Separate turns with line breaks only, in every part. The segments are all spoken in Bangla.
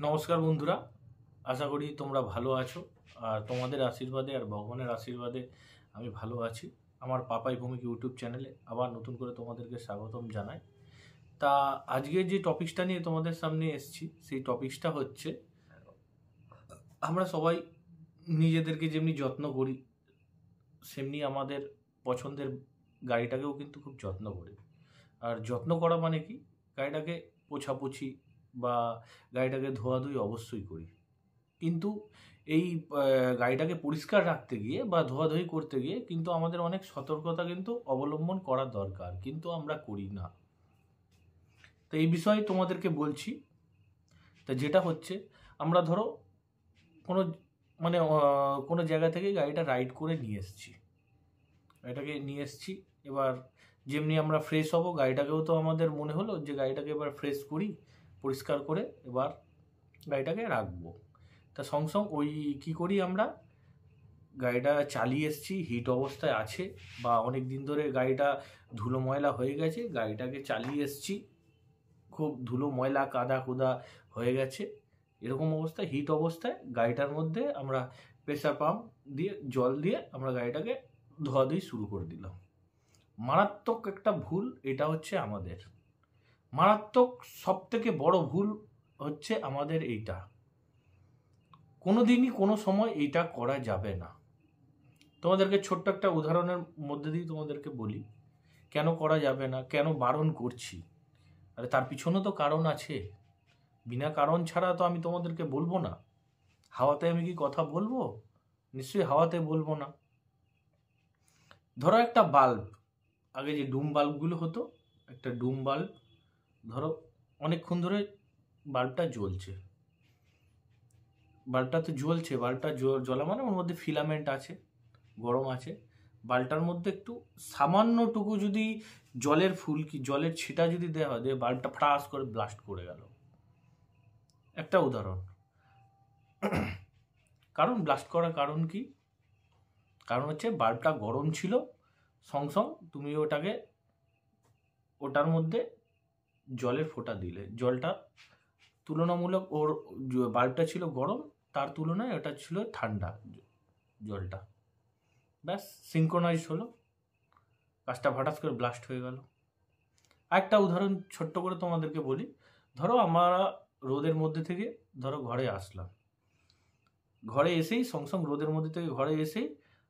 নমস্কার বন্ধুরা, আশা করি তোমরা ভালো আছো। আর তোমাদের আশীর্বাদে আর ভগবানের আশীর্বাদে আমি ভালো আছি। আমার পাপাই ভূমিক ইউটিউব চ্যানেলে আবার নতুন করে তোমাদেরকে স্বাগতম জানাই। তা আজকে যে টপিকসটা নিয়ে তোমাদের সামনে এসেছি, সেই টপিকসটা হচ্ছে আমরা সবাই নিজেদেরকে যেমনি যত্ন করি, সেমনি আমাদের পছন্দের গাড়িটাকেও কিন্তু খুব যত্ন করি। আর যত্ন করা মানে কি, গাড়িটাকে পোছাপুছি বা গাড়িটাকে ধোয়াধুয়ি অবশ্যই করি। কিন্তু এই গাড়িটাকে পরিষ্কার রাখতে গিয়ে বা ধোয়াধুয়ি করতে গিয়ে কিন্তু আমাদের অনেক সতর্কতা কিন্তু অবলম্বন করা দরকার, কিন্তু আমরা করি না। তো এই বিষয়ে তোমাদেরকে বলছি। তা যেটা হচ্ছে, আমরা ধরো কোনো মানে কোনো জায়গা থেকে গাড়িটা রাইড করে নিয়ে এসেছি, এবার যেমনি আমরা ফ্রেশ হব, গাড়িটাকেও তো আমাদের মনে হলো যে গাড়িটাকে এবার ফ্রেশ করি, পরিষ্কার করে এবার গাড়িটাকে রাখবো। তা সঙ্গে ওই কী করি, আমরা গাড়িটা চালিয়ে এসেছি, হিট অবস্থায় আছে বা অনেক দিন ধরে গাড়িটা ধুলো ময়লা হয়ে গেছে, গাড়িটাকে চালিয়ে এসেছি, খুব ধুলো ময়লা কাদা কুদা হয়ে গেছে, এরকম অবস্থায় হিট অবস্থায় গাড়িটার মধ্যে আমরা প্রেসার পাম্প দিয়ে জল দিয়ে আমরা গাড়িটাকে ধোয়াধুয়ি শুরু করে দিলাম। মারাত্মক একটা ভুল এটা হচ্ছে আমাদের, মারাত্মক সব থেকে বড় ভুল হচ্ছে আমাদের এইটা। কোনোদিনই কোনো সময় এইটা করা যাবে না। তোমাদেরকে ছোট্ট একটা উদাহরণের মধ্যে দিয়ে তোমাদেরকে বলি কেন করা যাবে না, কেন বারণ করছি। আরে তার পিছনে তো কারণ আছে, বিনা কারণ ছাড়া তো আমি তোমাদেরকে বলবো না। হাওয়াতে আমি কি কথা বলবো? নিশ্চয়ই হাওয়াতে বলবো না। ধরো একটা বাল্ব, আগে যে ডুম বাল্বগুলো হতো, একটা ডুম বাল্ব ধরো অনেকক্ষণ ধরে বাল্বটা জ্বলছে, বাল্বটা তো জ্বলছে, বাল্বটা জ্বলা মানে ওর মধ্যে ফিলামেন্ট আছে, গরম আছে। বাল্বটার মধ্যে একটু সামান্যটুকু যদি জলের ছিটা যদি দেওয়া হয়, দিয়ে বাল্বটা ফ্রাস করে ব্লাস্ট করে গেল, একটা উদাহরণ। কারণ ব্লাস্ট করার কারণ কি? কারণ হচ্ছে বাল্বটা গরম ছিল, সঙ্গে তুমি ওটার মধ্যে জলের ফোঁটা দিলে, জলটা তুলনামূলক বাল্বটা ছিল গরম, তার তুলনায় ওটা ছিল ঠান্ডা জলটা, ব্যাস সিঙ্ক্রোনাইজ হলো, গাছটা হঠাৎ করে ব্লাস্ট হয়ে গেল। আরেকটা উদাহরণ ছোট্ট করে তোমাদেরকে বলি। ধরো আমরা রোদের মধ্যে থেকে ধরো ঘরে আসলাম, ঘরে এসেই সঙ্গে রোদের মধ্যে থেকে ঘরে এসেই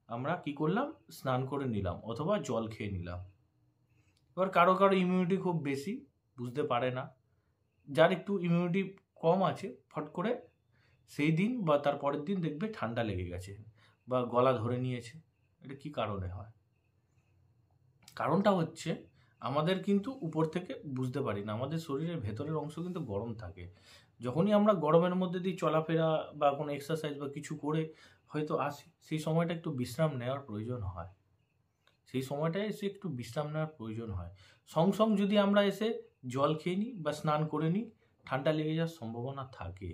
আমরা কি করলাম, স্নান করে নিলাম অথবা জল খেয়ে নিলাম। এবার কারো কারো ইমিউনিটি খুব বেশি, বুঝতে পারে না। যার একটু ইমিউনিটি কম আছে, ফট করে সেই দিন বা তার পরের দিন দেখবে ঠান্ডা লেগে গেছে বা গলা ধরে নিয়েছে। এটা কি কারণে হয়? কারণটা হচ্ছে আমাদের কিন্তু উপর থেকে বুঝতে পারি না, আমাদের শরীরের ভেতরের অংশ কিন্তু গরম থাকে। যখনই আমরা গরমের মধ্যে দিয়ে চলাফেরা বা কোনো এক্সারসাইজ বা কিছু করে হয়তো আসি, সেই সময়টা একটু বিশ্রাম নেওয়ার প্রয়োজন হয়, সেই সময়টায় এসে একটু বিশ্রাম নেওয়ার প্রয়োজন হয়। সঙ্গে যদি আমরা এসে জল খেয়ে নিই বা স্নান করে নিই, ঠান্ডা লেগে যাওয়ার সম্ভাবনা থাকে।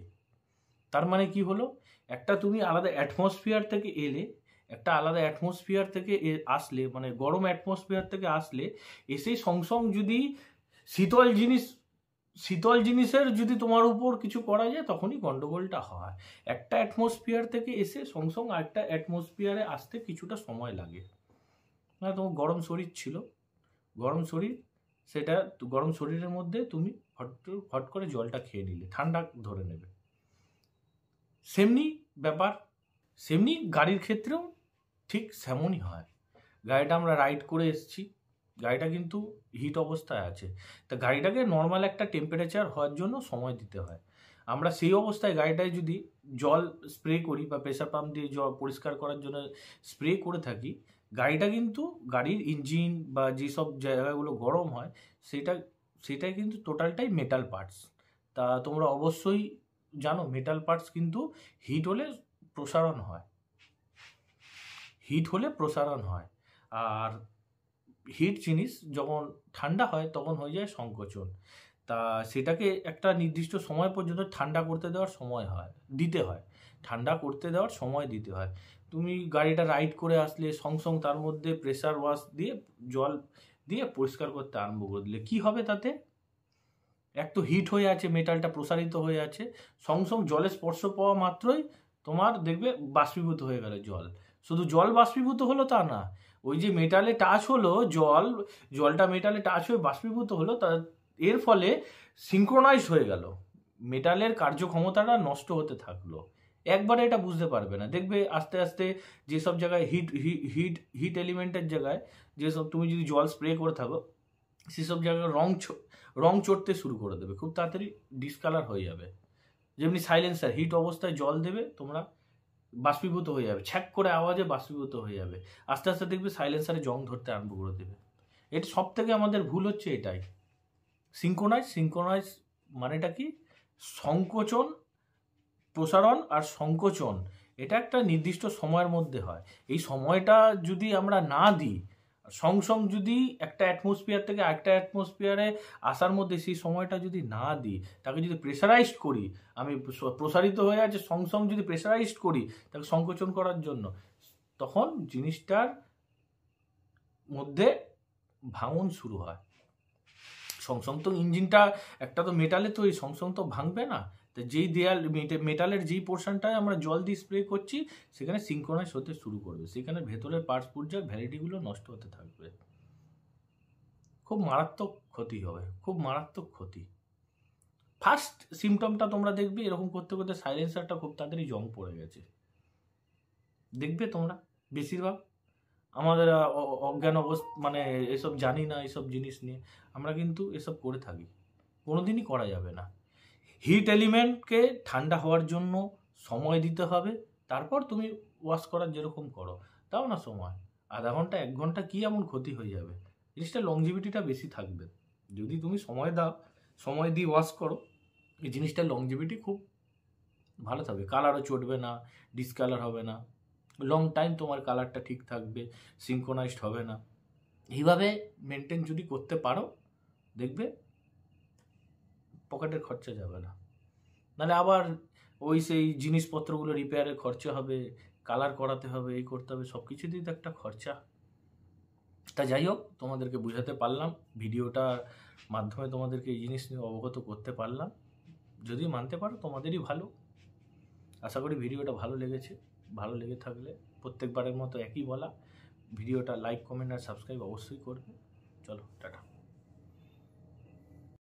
তার মানে কি হলো, একটা তুমি আলাদা অ্যাটমসফিয়ার থেকে এলে, একটা আলাদা অ্যাটমসফিয়ার থেকে আসলে, মানে গরম অ্যাটমসফিয়ার থেকে আসলে এসেই সঙ্গে যদি শীতল জিনিসের যদি তোমার উপর কিছু করা যায়, তখনই গন্ডগোলটা হয়। একটা অ্যাটমসফিয়ার থেকে এসে সঙ্গে আরেকটা অ্যাটমসফিয়ারে আসতে কিছুটা সময় লাগে। না, তোমার গরম শরীর ছিল, গরম শরীর, সেটা গরম শরীরের মধ্যে তুমি হট করে জলটা খেয়ে নিলে, ঠান্ডা ধরে নেবে। সেমনি ব্যাপার, সেমনি গাড়ির ক্ষেত্রেও ঠিক সেমনই হয়। গাড়িটা আমরা রাইড করে এসেছি, গাড়িটা কিন্তু হিট অবস্থায় আছে, তা গাড়িটাকে নর্মাল একটা টেম্পারেচার হওয়ার জন্য সময় দিতে হয়। আমরা সেই অবস্থায় গাড়িটায় যদি জল স্প্রে করি বা প্রেসার পাম্প দিয়ে জল পরিষ্কার করার জন্য স্প্রে করে থাকি, গাড়িটা কিন্তু, গাড়ির ইঞ্জিন বা যেসব জায়গাগুলো গরম হয়, সেটাই কিন্তু টোটালটাই মেটাল পার্টস। তা তোমরা অবশ্যই জানো, মেটাল পার্টস কিন্তু হিট হলে প্রসারণ হয়, আর হিট জিনিস যখন ঠান্ডা হয় তখন হয়ে যায় সংকোচন। তা সেটাকে একটা নির্দিষ্ট সময় পর্যন্ত ঠান্ডা করতে দেওয়ার সময় দিতে হয়। তুমি গাড়িটা রাইড করে আসলে সঙ্গে তার মধ্যে প্রেসার ওয়াশ দিয়ে জল দিয়ে পরিষ্কার করতে আরম্ভ করে দিলে, কি হবে তাতে? এক তো হিট হয়ে আছে, মেটালটা প্রসারিত হয়ে আছে, সঙ্গে সঙ্গে জলের স্পর্শ পাওয়া মাত্রই তোমার দেখবে বাষ্পীভূত হয়ে গেল জল। শুধু জল বাষ্পীভূত হলো তা না, ওই যে মেটালে টাচ হলো জলটা মেটালে টাচ হয়ে বাষ্পীভূত হলো, তা এর ফলে সিঙ্ক্রোনাইজ হয়ে গেল, মেটালের কার্যক্ষমতাটা নষ্ট হতে থাকলো। একবারে এটা বুঝতে পারবে না, দেখবে আস্তে আস্তে যেসব জায়গায় হিট এলিমেন্টের জায়গায় যেসব তুমি যদি জল স্প্রে করে থাকো, সেসব জায়গায় রং চড়তে শুরু করে দেবে, খুব তাড়াতাড়ি ডিসকালার হয়ে যাবে। যেমনি সাইলেন্সার হিট অবস্থায় জল দেবে তোমরা, বাষ্পীভূত হয়ে যাবে, ছ্যাক করে আওয়াজে বাষ্পীভূত হয়ে যাবে, আস্তে আস্তে দেখবে সাইলেন্সারে জং ধরতে আরম্ভ করে দেবে। এটা সব থেকে আমাদের ভুল হচ্ছে এটাই। সিঙ্ক্রোনাইজ মানেটা কি? সংকোচন, প্রসারণ আর সংকোচন, এটা একটা নির্দিষ্ট সময়ের মধ্যে হয়। এই সময়টা যদি আমরা না দিই, সঙ্গে যদি একটা অ্যাটমসফিয়ার থেকে একটা অ্যাটমসফিয়ারে আসার মধ্যে সেই সময়টা যদি না দিই, তাকে যদি প্রেশারাইজড করি, আমি প্রসারিত হয়ে আছে সঙ্গে যদি প্রেশারাইজড করি তাকে সংকোচন করার জন্য, তখন জিনিসটার মধ্যে ভাঙন শুরু হয়। সঙ্গে তো ইঞ্জিনটা একটা তো মেটালে তো এই সঙ্গে তো ভাঙবে না, তো যেই মেটালের যেই পোর্শনটায় আমরা জল দিয়ে স্প্রে করছি সেখানে সিঙ্ক্রোনাইজ হতে শুরু করবে, সেখানে ভেতরের পার্টস পুর্জার ভ্যালিডিটিগুলো নষ্ট হতে থাকবে, খুব মারাত্মক ক্ষতি হবে, খুব মারাত্মক ক্ষতি। ফার্স্ট সিমটমটা তোমরা দেখবে এরকম করতে করতে সাইলেন্সারটা খুব তাড়াতাড়ি জং পড়ে গেছে, দেখবে তোমরা বেশিরভাগ আমাদের অজ্ঞান অবস্থা, মানে এসব জানি না এসব জিনিস নিয়ে আমরা কিন্তু এসব করে থাকি, কোনোদিনই করা যাবে না। হিট এলিমেন্টকে ঠান্ডা হওয়ার জন্য সময় দিতে হবে, তারপর তুমি ওয়াশ করার যেরকম করো, তাও না সময় আধা ঘন্টা 1 ঘন্টা কি এমন ক্ষতি হয়ে যাবে, জিনিসটা লংজিভিটিটা বেশি থাকবে। যদি তুমি সময় দাও, সময় দিয়ে ওয়াশ করো, এই জিনিসটার লংজিভিটি খুব ভালো থাকবে, কালারও চটবে না, ডিসকালার হবে না, লং টাইম তোমার কালারটা ঠিক থাকবে, সিঙ্ক্রোনাইজড হবে না। এইভাবে মেনটেন যদি করতে পারো, দেখবে পকেটের খরচা যাবে না, নাহলে আবার ওই সেই জিনিসপত্রগুলো রিপেয়ারের খরচা হবে, কালার করাতে হবে, এই করতে হবে, সব কিছুতেই তো একটা খরচা। তা যাই হোক, তোমাদেরকে বুঝাতে পারলাম, ভিডিওটার মাধ্যমে তোমাদেরকে এই জিনিস নিয়ে অবগত করতে পারলাম, যদি মানতে পারো তোমাদেরই ভালো। আশা করি ভিডিওটা ভালো লেগেছে, ভালো লেগে থাকলে প্রত্যেকবারের মতো একই বলা, ভিডিওটা লাইক, কমেন্ট আর সাবস্ক্রাইব অবশ্যই করবে। চলো টাটা।